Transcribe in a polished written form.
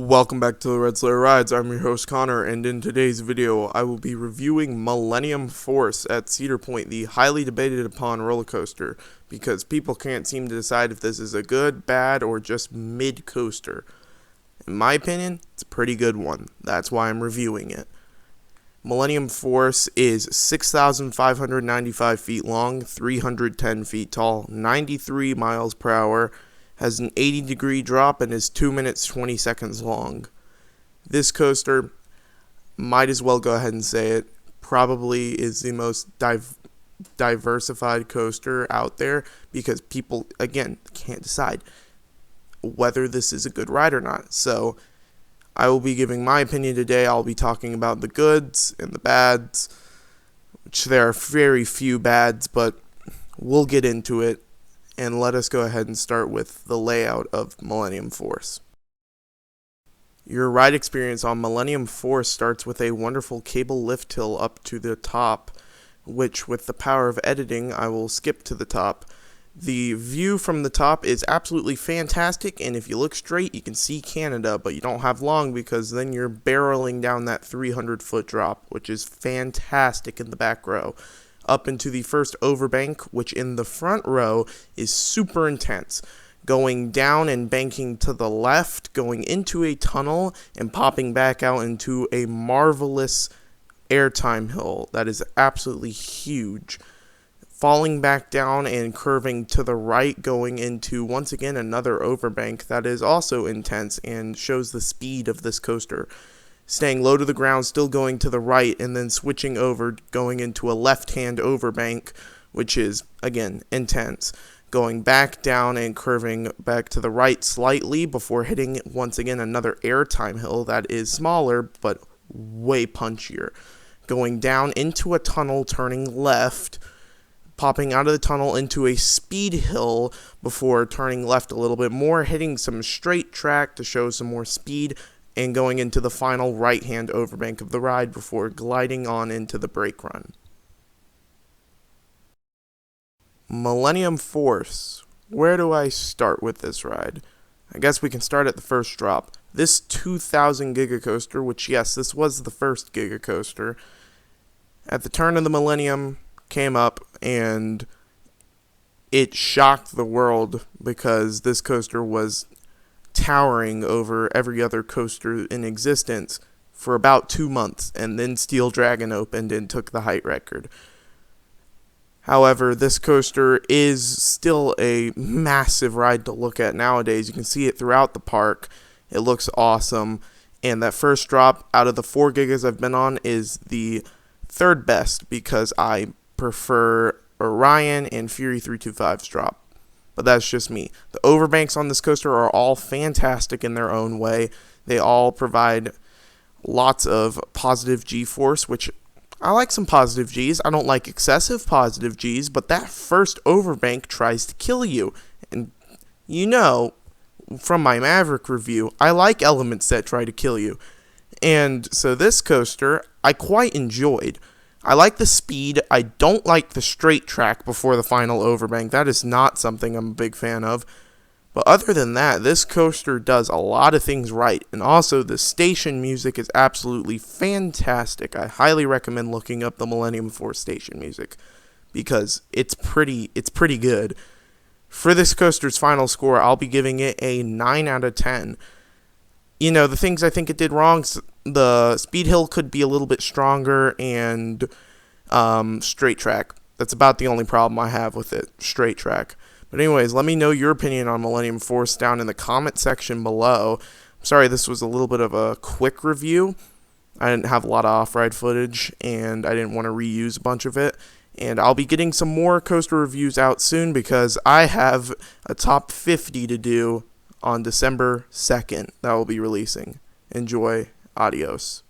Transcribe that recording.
Welcome back to the Red Slayer Rides. I'm your host Connor, and in today's video I will be reviewing Millennium Force at Cedar Point, the highly debated upon roller coaster, because people can't seem to decide if this is a good, bad, or just mid coaster. In my opinion, it's a pretty good one. That's why I'm reviewing it. Millennium Force is 6,595 feet long, 310 feet tall, 93 miles per hour, has an 80-degree drop, and is 2 minutes 20 seconds long. This coaster, might as well go ahead and say it, probably is the most diversified coaster out there, because people, again, can't decide whether this is a good ride or not. So I will be giving my opinion today. I'll be talking about the goods and the bads, which there are very few bads, but we'll get into it. And let us go ahead and start with the layout of Millennium Force. Your ride experience on Millennium Force starts with a wonderful cable lift hill up to the top, which with the power of editing, I will skip to the top. The view from the top is absolutely fantastic, and if you look straight, you can see Canada, but you don't have long because then you're barreling down that 300-foot drop, which is fantastic in the back row, up into the first overbank, which in the front row is super intense, going down and banking to the left, going into a tunnel, and popping back out into a marvelous airtime hill that is absolutely huge, falling back down and curving to the right, going into, once again, another overbank that is also intense and shows the speed of this coaster. Staying low to the ground, still going to the right, and then switching over, going into a left-hand overbank, which is, again, intense. Going back down and curving back to the right slightly before hitting, once again, another airtime hill that is smaller, but way punchier. Going down into a tunnel, turning left, popping out of the tunnel into a speed hill before turning left a little bit more, hitting some straight track to show some more speed, and going into the final right-hand overbank of the ride before gliding on into the brake run. Millennium Force. Where do I start with this ride? I guess we can start at the first drop. This 2000 Giga Coaster, which yes, this was the first Giga Coaster, at the turn of the millennium came up and it shocked the world because this coaster was towering over every other coaster in existence for about 2 months, and then Steel Dragon opened and took the height record. However, this coaster is still a massive ride to look at nowadays. You can see it throughout the park. It looks awesome, and that first drop out of the 4 gigas I've been on is the third best because I prefer Orion and Fury 325's drop. But that's just me. The overbanks on this coaster are all fantastic in their own way. They all provide lots of positive G-force, which I like some positive Gs. I don't like excessive positive Gs, but that first overbank tries to kill you. And you know, from my Maverick review, I like elements that try to kill you. And so this coaster, I quite enjoyed. I like the speed. I don't like the straight track before the final overbank. That is not something I'm a big fan of. But other than that, this coaster does a lot of things right. And also, the station music is absolutely fantastic. I highly recommend looking up the Millennium Force station music because it's pretty good. For this coaster's final score, I'll be giving it a 9 out of 10. You know, the things I think it did wrong, the speed hill could be a little bit stronger, and straight track. That's about the only problem I have with it, straight track. But anyways, let me know your opinion on Millennium Force down in the comment section below. I'm sorry this was a little bit of a quick review. I didn't have a lot of off-ride footage, and I didn't want to reuse a bunch of it. And I'll be getting some more coaster reviews out soon because I have a top 50 to do on December 2nd that will be releasing. Enjoy. Adios.